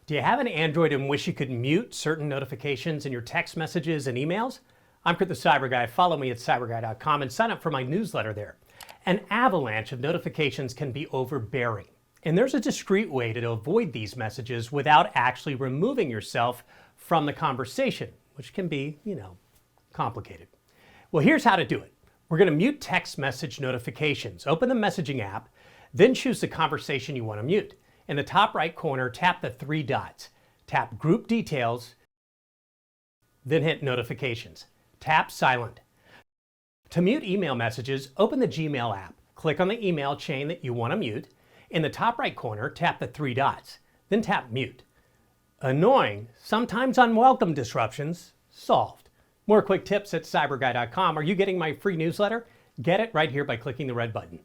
Do you have an Android and wish you could mute certain notifications in your text messages and emails? I'm Kurt the Cyber Guy. Follow me at cyberguy.com and sign up for my newsletter there. An avalanche of notifications can be overbearing, and there's a discreet way to avoid these messages without actually removing yourself from the conversation, which can be, complicated. Well, here's how to do it. We're going to mute text message notifications. Open the messaging app, then choose the conversation you want to mute. In the top right corner, tap the three dots. Tap Group Details, then hit Notifications. Tap Silent. To mute email messages, open the Gmail app. Click on the email chain that you want to mute. In the top right corner, tap the three dots, then tap Mute. Annoying, sometimes unwelcome disruptions solved. More quick tips at cyberguy.com. Are you getting my free newsletter? Get it right here by clicking the red button.